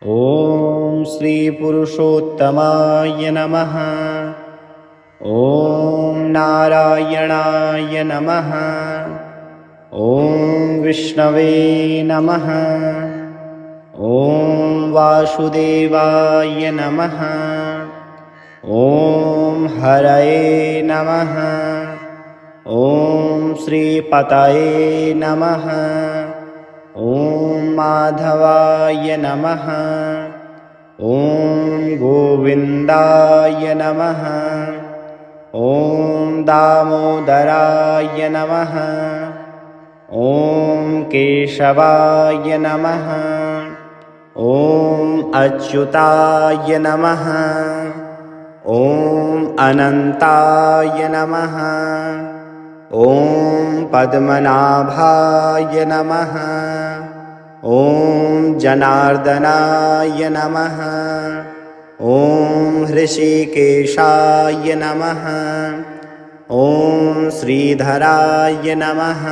ॐ श्रीपुरुषोत्तमाय नमः। ॐ नारायणाय नमः। ॐ विष्णवे नमः। ॐ वासुदेवाय नमः। ॐ हरये नमः। ॐ श्रीपतये नमः। ॐ माधवाय नमः। ॐ गोविन्दाय नमः। ॐ दामोदराय नमः। ॐ केशवाय नमः। ॐ अच्युताय नमः। ॐ अनन्ताय नमः। ॐ पद्मनाभाय नमः। ॐ जनार्दनाय नमः। ॐ हृषीकेशाय नमः। ॐ श्रीधराय नमः।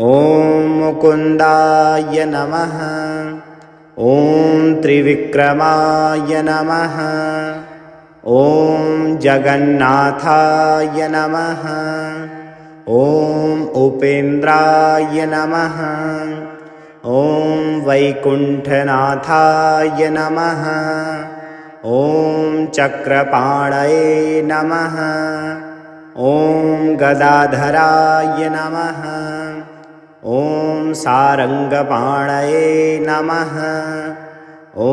ॐ मुकुन्दाय नमः। ॐ त्रिविक्रमाय नमः। ॐ जगन्नाथाय नमः। ॐ उपेन्द्राय नमः। ॐ वैकुण्ठनाथाय नमः। ॐ चक्रपाणये नमः। ॐ गदाधराय नमः। ॐ सारङ्गपाणये नमः। ॐ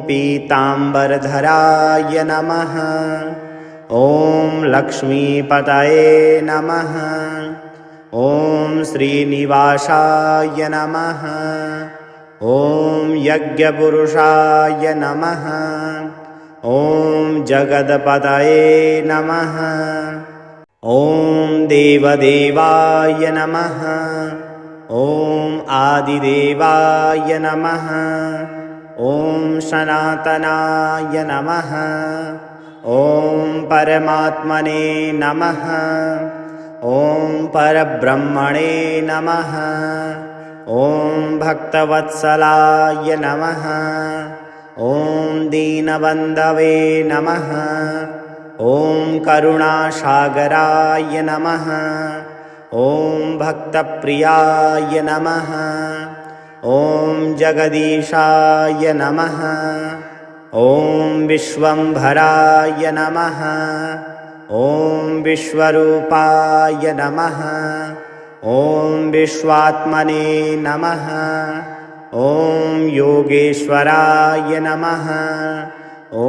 पीताम्बरधराय नमः। ॐ लक्ष्मीपतये नमः। ॐ श्रीनिवासाय नमः। ॐ यज्ञपुरुषाय नमः। ॐ जगदपतये नमः। ॐ देवदेवाय नमः। ॐ आदिदेवाय नमः। ॐ सनातनाय नमः। ॐ परमात्मने नमः। ॐ परब्रह्मणे नमः। ॐ भक्तवत्सलाय नमः। ॐ दीनबन्धवे नमः। ॐ करुणासागराय नमः। ॐ भक्तप्रियाय नमः। ॐ जगदीशाय नमः। ॐ विश्वम्भराय नमः। ॐ विश्वरूपाय नमः। ॐ विश्वात्मने नमः। ॐ योगेश्वराय नमः। ॐ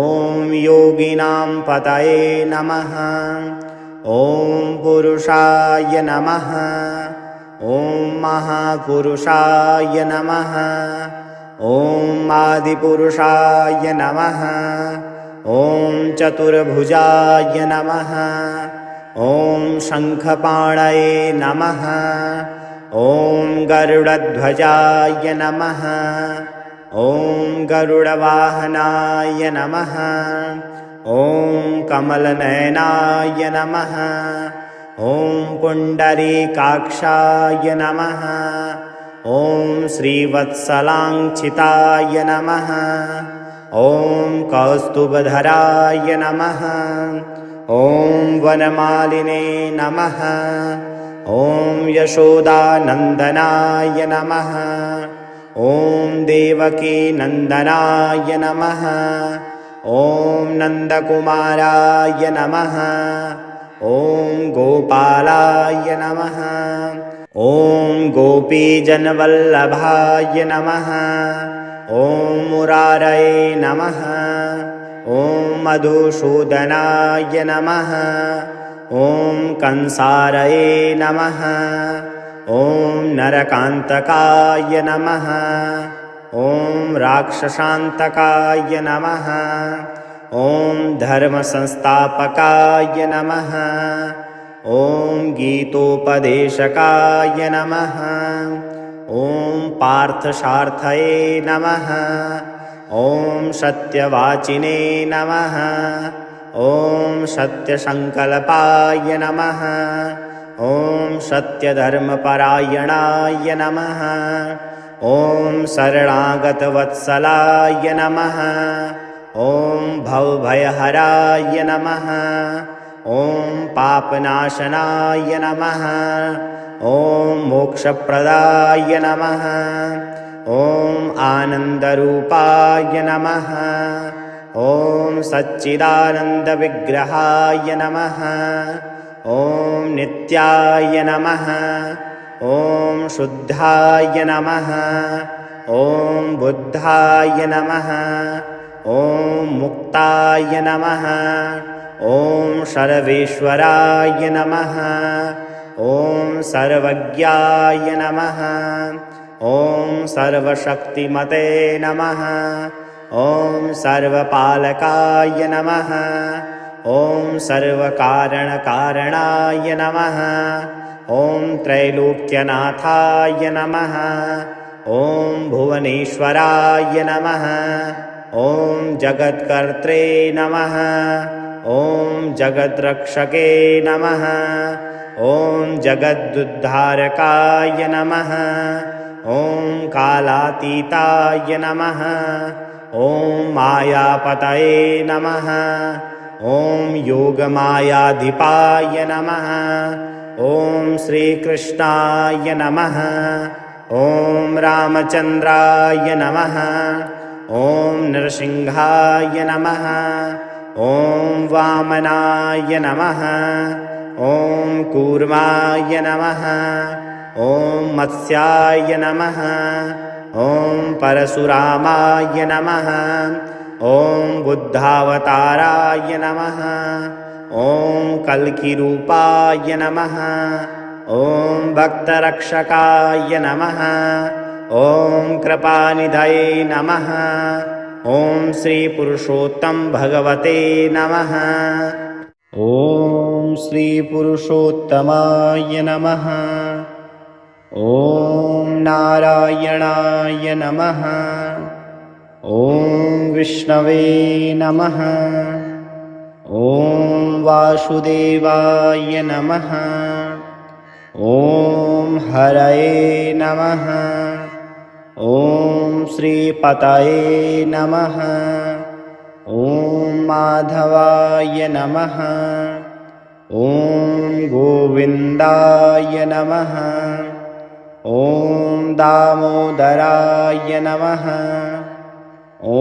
योगिनां पतये नमः। ॐ पुरुषाय नमः। ॐ महापुरुषाय नमः। ॐ आदिपुरुषाय नमः। ॐ चतुर्भुजाय नमः। ॐ शङ्खपाणये नमः। ॐ गरुडध्वजाय नमः। ॐ गरुडवाहनाय नमः। ॐ कमलनयनाय नमः। ॐ पुण्डरीकाक्षाय नमः। ॐ श्रीवत्सलाङ्क्षिताय नमः। ॐ कौस्तुभधराय नमः। ॐ वनमालिने नमः। ॐ यशोदानन्दनाय नमः। ॐ देवकीनन्दनाय नमः। ॐ नन्दकुमाराय नमः। ॐ गोपालाय नमः। ॐ गोपीजनवल्लभाय नमः। ॐ मुरारये नमः। ॐ मधुसूदनाय नमः। ॐ कंसारये नमः। ॐ नरकान्तकाय नमः। ॐ राक्षसान्तकाय नमः। ॐ धर्मसंस्थापकाय नमः। ॐ गीतोपदेशकाय नमः। ॐ पार्थसार्थये नमः। ॐ सत्यवाचिने नमः। ॐ सत्यसङ्कल्पाय नमः। ॐ सत्यधर्मपरायणाय नमः। ॐ शरणागतवत्सलाय नमः। ॐ भवभयहराय नमः। ॐ पापनाशनाय नमः। ॐ मोक्षप्रदाय नमः। ॐ आनन्दरूपाय नमः। ॐ सच्चिदानन्दविग्रहाय नमः। ॐ नित्याय नमः। ॐ शुद्धाय नमः। ॐ बुद्धाय नमः। ॐ मुक्ताय नमः। ॐ सर्वेश्वराय नमः। ॐ सर्वज्ञाय नमः। ॐ सर्वशक्तिमते नमः। ॐ सर्वपालकाय नमः। ॐ सर्वकारणकारणाय नमः। ॐ त्रैलोक्यनाथाय नमः। ॐ भुवनेश्वराय नमः। ॐ जगत्कर्त्रे नमः। ॐ जगद्रक्षके नमः। ॐ जगदुद्धारकाय नमः। ॐ कालातीताय नमः। ॐ मायापतये नमः। ॐ योगमायाधिपाय नमः। ॐ श्रीकृष्णाय नमः। ॐ रामचन्द्राय नमः। ॐ नरसिंहाय नमः। ॐ वामनाय नमः। ॐ कूर्माय नमः। ॐ मत्स्याय नमः। ॐ परशुरामाय नमः। ॐ बुद्धावताराय नमः। ॐ कल्किरूपाय नमः। ॐ भक्तरक्षकाय नमः। ॐ कृपानिधये नमः। ॐ श्रीपुरुषोत्तम भगवते नमः। ॐ श्रीपुरुषोत्तमाय नमः। ॐ नारायणाय नमः। ॐ विष्णवे नमः। ॐ वासुदेवाय नमः। ॐ हरये नमः। ॐ श्रीपतये नमः। ॐ माधवाय नमः। ॐ गोविन्दाय नमः। ॐ दामोदराय नमः। ॐ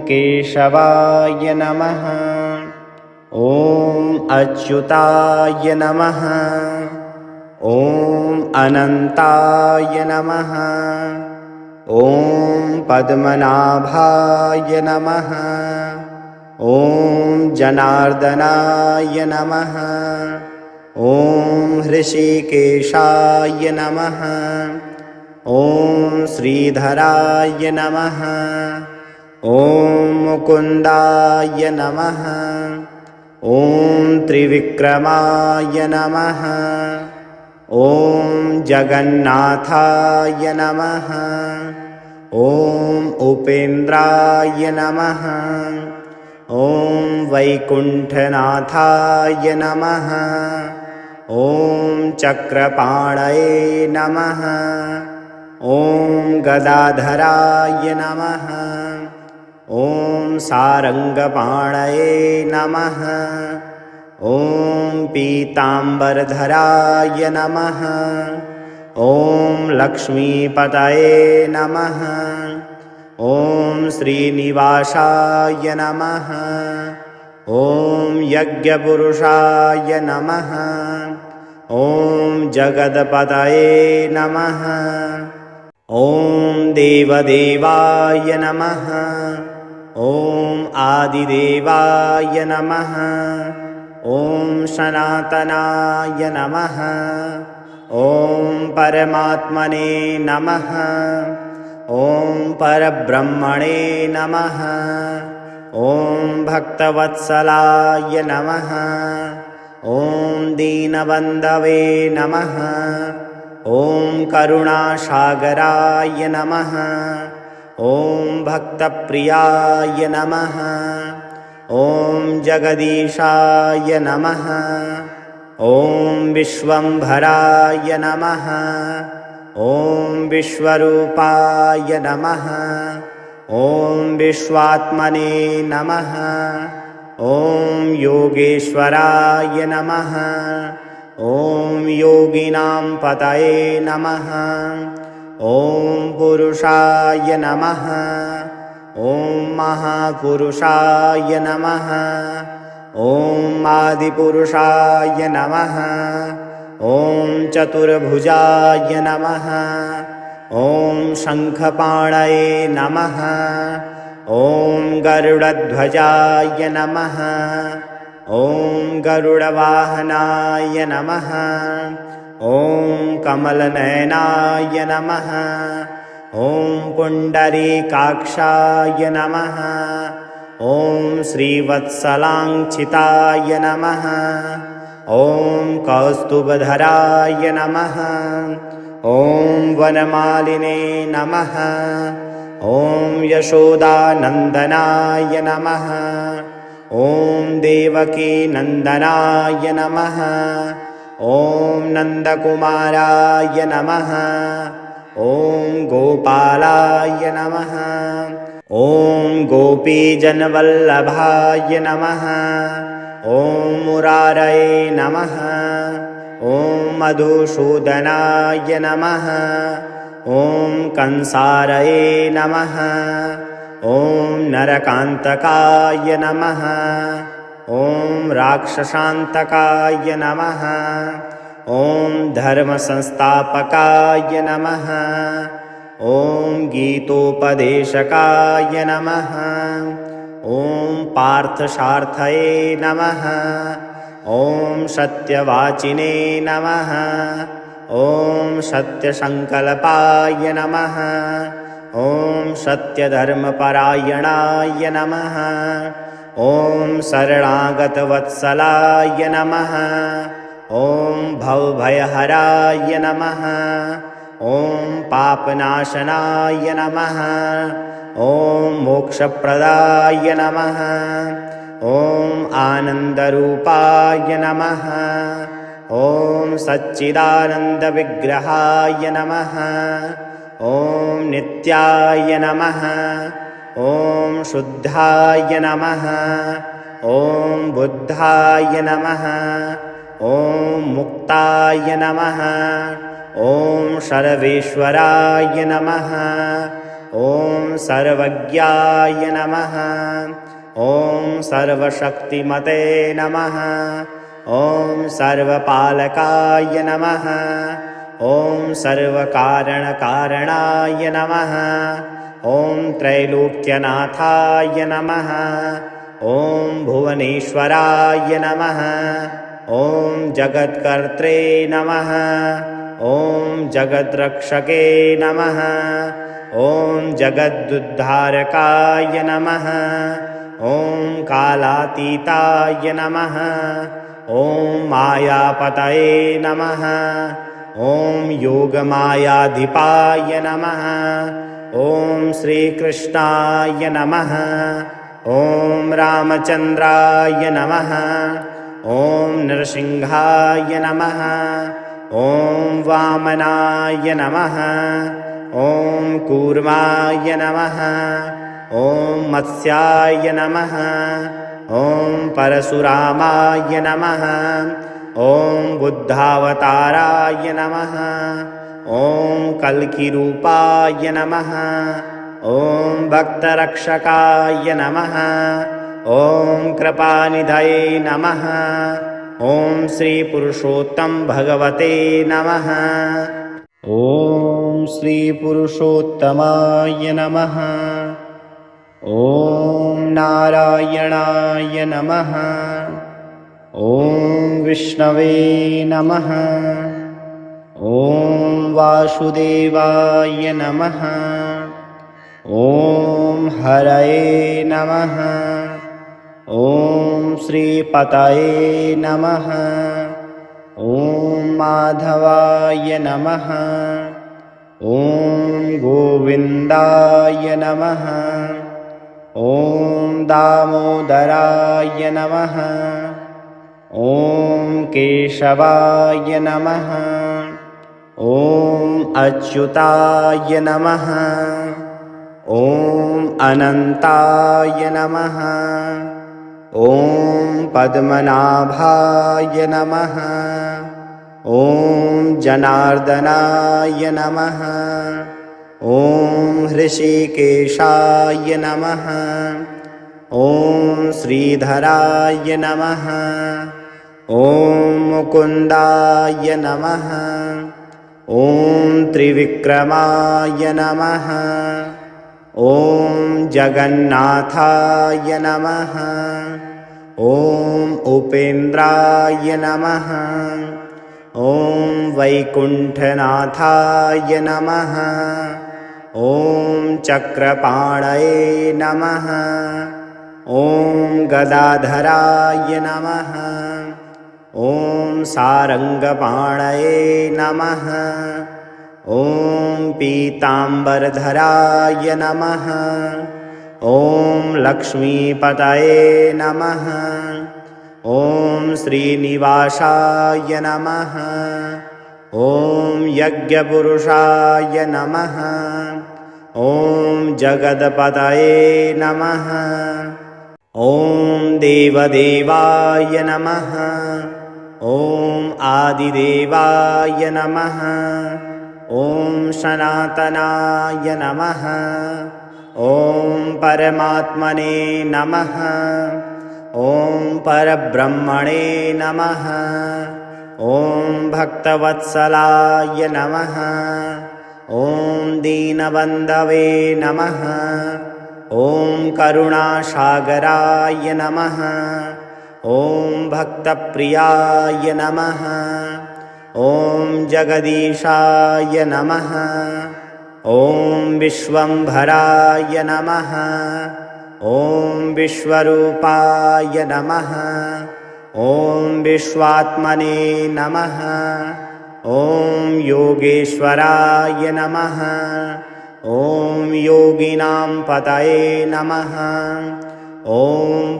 केशवाय नमः। ॐ अच्युताय नमः। ॐ अनन्ताय नमः। ॐ पद्मनाभाय नमः। ॐ जनार्दनाय नमः। ॐ हृषिकेशाय नमः। ॐ श्रीधराय नमः। ॐ मुकुन्दाय नमः। ॐ त्रिविक्रमाय नमः। ॐ जगन्नाथाय नमः। ॐ उपेन्द्राय नमः। ॐ वैकुण्ठनाथाय नमः। ॐ चक्रपाणये नमः। ॐ गदाधराय नमः। ॐ सारङ्गपाणये नमः। ॐ पीताम्बरधराय नमः। ॐ लक्ष्मीपतये नमः। ॐ श्रीनिवासाय नमः। ॐ यज्ञपुरुषाय नमः। ॐ जगदपतये नमः। ॐ देवदेवाय नमः। ॐ आदिदेवाय नमः। ॐ सनातनाय नमः। ॐ परमात्मने नमः। ॐ परब्रह्मणे नमः। ॐ भक्तवत्सलाय नमः। ॐ दीनबन्धवे नमः। ॐ करुणासागराय नमः। ॐ भक्तप्रियाय नमः। ॐ जगदीशाय नमः। ॐ विश्वम्भराय नमः। ॐ विश्वरूपाय नमः। ॐ विश्वात्मने नमः। ॐ योगेश्वराय नमः। ॐ योगिनां पतये नमः। ॐ पुरुषाय नमः। ॐ महापुरुषाय नमः। ॐ आदिपुरुषाय नमः। ॐ चतुर्भुजाय नमः। ॐ शङ्खपाणये नमः। ॐ गरुडध्वजाय नमः। ॐ गरुडवाहनाय नमः। ॐ कमलनयनाय नमः। ॐ पुण्डरीकाक्षाय नमः। ॐ श्रीवत्सलाङ्क्षिताय नमः। ॐ कौस्तुभधराय नमः। ॐ वनमालिने नमः। ॐ यशोदानन्दनाय नमः। ॐ देवकीनन्दनाय नमः। ॐ नन्दकुमाराय नमः। ॐ गोपालाय नमः। ॐ गोपीजनवल्लभाय नमः। ॐ मुरारये नमः। ॐ मधुसूदनाय नमः। ॐ कंसारये नमः। ॐ नरकान्तकाय नमः। ॐ राक्षसान्तकाय नमः। ॐ धर्मसंस्थापकाय नमः। ॐ गीतोपदेशकाय नमः। ॐ पार्थसार्थये नमः। ॐ सत्यवाचिने नमः। ॐ सत्यसङ्कल्पाय नमः। ॐ सत्यधर्मपरायणाय नमः। ॐ शरणागतवत्सलाय नमः। ॐ भवभयहराय नमः। ॐ पापनाशनाय नमः। ॐ मोक्षप्रदाय नमः। ॐ आनन्दरूपाय नमः। ॐ सच्चिदानन्दविग्रहाय नमः। ॐ नित्याय नमः। ॐ शुद्धाय नमः। ॐ बुद्धाय नमः। ॐ मुक्ताय नमः। ॐ सर्वेश्वराय नमः। ॐ सर्वज्ञाय नमः। ॐ सर्वशक्तिमते नमः। ॐ सर्वपालकाय नमः। ॐ सर्वकारणकारणाय नमः। ॐ त्रैलोक्यनाथाय नमः। ॐ भुवनेश्वराय नमः। ॐ जगत्कर्त्रे नमः। ॐ जगद्रक्षके नमः। ॐ जगदुद्धारकाय नमः। ॐ कालातीताय नमः। ॐ मायापतये नमः। ॐ योगमायाधिपाय नमः। ॐ श्रीकृष्णाय नमः। ॐ रामचन्द्राय नमः। ॐ नरसिंहाय नमः। ॐ वामनाय नमः। ॐ कूर्माय नमः। ॐ मत्स्याय नमः। ॐ परशुरामाय नमः। ॐ बुद्धावताराय नमः। ॐ कल्किरूपाय नमः। ॐ भक्तरक्षकाय नमः। ॐ कृपानिधये नमः। ॐ श्रीपुरुषोत्तम भगवते नमः। ॐ श्रीपुरुषोत्तमाय नमः। ॐ नारायणाय नमः। ॐ विष्णवे नमः। ॐ वासुदेवाय नमः। ॐ हरये नमः। ॐ श्रीपतये नमः। ॐ माधवाय नमः। ॐ गोविन्दाय नमः। ॐ दामोदराय नमः। ॐ केशवाय नमः। ॐ अच्युताय नमः। ॐ अनन्ताय नमः। ॐ पद्मनाभाय नमः। ॐ जनार्दनाय नमः। ॐ हृषीकेशाय नमः। ॐ श्रीधराय नमः। ॐ मुकुन्दाय नमः। ॐ त्रिविक्रमाय नमः। ॐ जगन्नाथाय नमः। ॐ उपेन्द्राय नमः। ॐ वैकुण्ठनाथाय नमः। ॐ चक्रपाणये नमः। ॐ गदाधराय नमः। ॐ सारङ्गपाणये नमः। ॐ पीताम्बरधराय नमः। ॐ लक्ष्मीपतये नमः। ॐ श्रीनिवासाय नमः। ॐ यज्ञपुरुषाय नमः। ॐ जगदपतये नमः। ॐ देवदेवाय नमः। ॐ आदिदेवाय नमः। ॐ सनातनाय नमः। ॐ परमात्मने नमः। ॐ परब्रह्मणे नमः। ॐ भक्तवत्सलाय नमः। ॐ दीनबन्धवे नमः। ॐ करुणासागराय नमः। ॐ भक्तप्रियाय नमः। ॐ जगदीशाय नमः। ॐ विश्वम्भराय नमः। ॐ विश्वरूपाय नमः। ॐ विश्वात्मने नमः। ॐ योगेश्वराय नमः। ॐ योगिनां पतये नमः। ॐ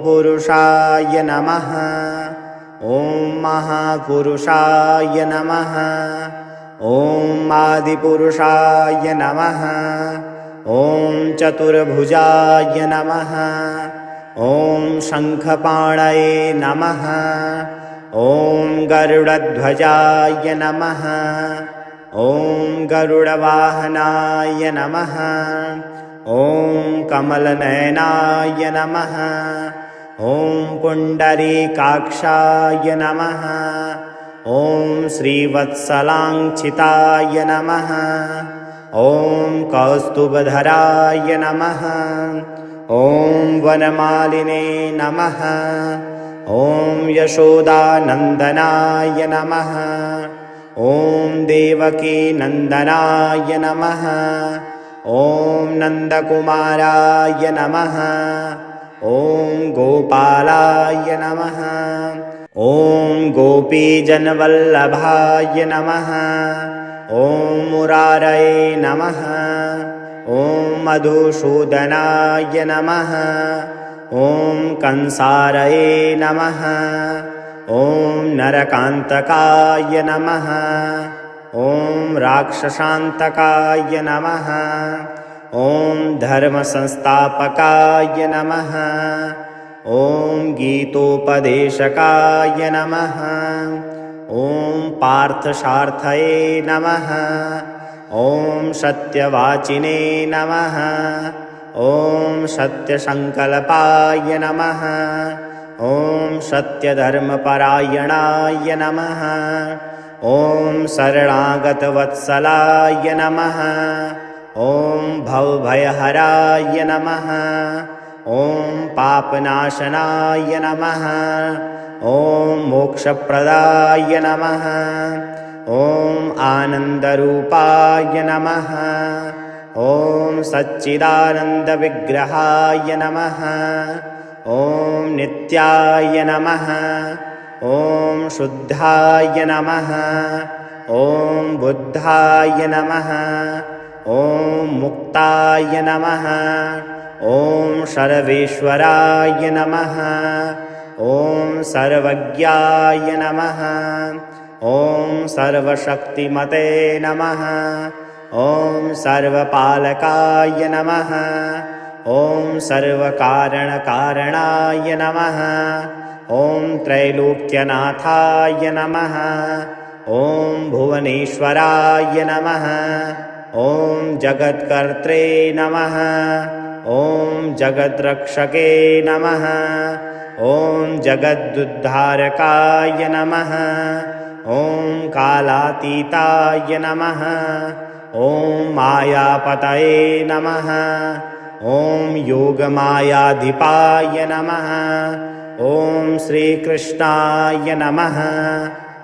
पुरुषाय नमः। ॐ महापुरुषाय नमः। ॐ आदिपुरुषाय नमः। ॐ चतुर्भुजाय नमः। ॐ शङ्खपाणये नमः। ॐ गरुडध्वजाय नमः। ॐ गरुडवाहनाय नमः। ॐ कमलनयनाय नमः। ॐ पुण्डरीकाक्षाय नमः। ॐ श्रीवत्सलाङ्क्षिताय नमः। ॐ कौस्तुभधराय नमः। ॐ वनमालिने नमः। ॐ यशोदानन्दनाय नमः। ॐ देवकीनन्दनाय नमः। ॐ नन्दकुमाराय नमः। ॐ गोपालाय नमः। ॐ गोपीजनवल्लभाय नमः। ॐ मुरारये नमः। ॐ मधुसूदनाय नमः। ॐ कंसारये नमः। ॐ नरकान्तकाय नमः। ॐ राक्षसान्तकाय नमः। ॐ धर्मसंस्थापकाय नमः। ॐ गीतोपदेशकाय नमः। ॐ पार्थसार्थये नमः। ॐ सत्यवाचिने नमः। ॐ सत्यसङ्कल्पाय नमः। ॐ सत्यधर्मपरायणाय नमः। ॐ शरणागतवत्सलाय नमः। ॐ भवभयहराय नमः। ॐ पापनाशनाय नमः। ॐ मोक्षप्रदाय नमः। ॐ आनन्दरूपाय नमः। ॐ सच्चिदानन्दविग्रहाय नमः। ॐ नित्याय नमः। ॐ शुद्धाय नमः। ॐ बुद्धाय नमः। ॐ मुक्ताय नमः। ॐ सर्वेश्वराय नमः। ॐ सर्वज्ञाय नमः। ॐ सर्वशक्तिमते नमः। ॐ सर्वपालकाय नमः। ॐ सर्वकारणकारणाय नमः। ॐ त्रैलोक्यनाथाय नमः। ॐ भुवनेश्वराय नमः। ॐ जगत्कर्त्रे नमः। ॐ जगद्रक्षके नमः। ॐ जगदुद्धारकाय नमः। ॐ कालातीताय नमः। ॐ मायापतये नमः। ॐ योगमायाधिपाय नमः। ॐ श्रीकृष्णाय नमः।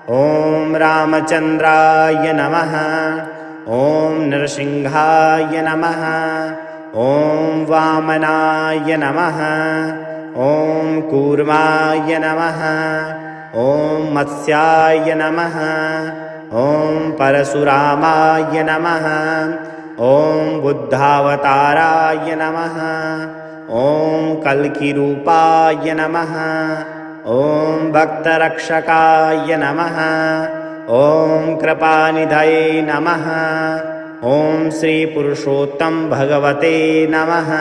ॐ रामचन्द्राय नमः। ॐ नरसिंहाय नमः। ॐ वामनाय नमः। ॐ कूर्माय नमः। ॐ मत्स्याय नमः। ॐ परशुरामाय नमः। ॐ बुद्धावताराय नमः। ॐ कल्किरूपाय नमः। ॐ भक्तरक्षकाय नमः। ॐ कृपानिधये नमः। ॐ श्रीपुरुषोत्तम भगवते नमः।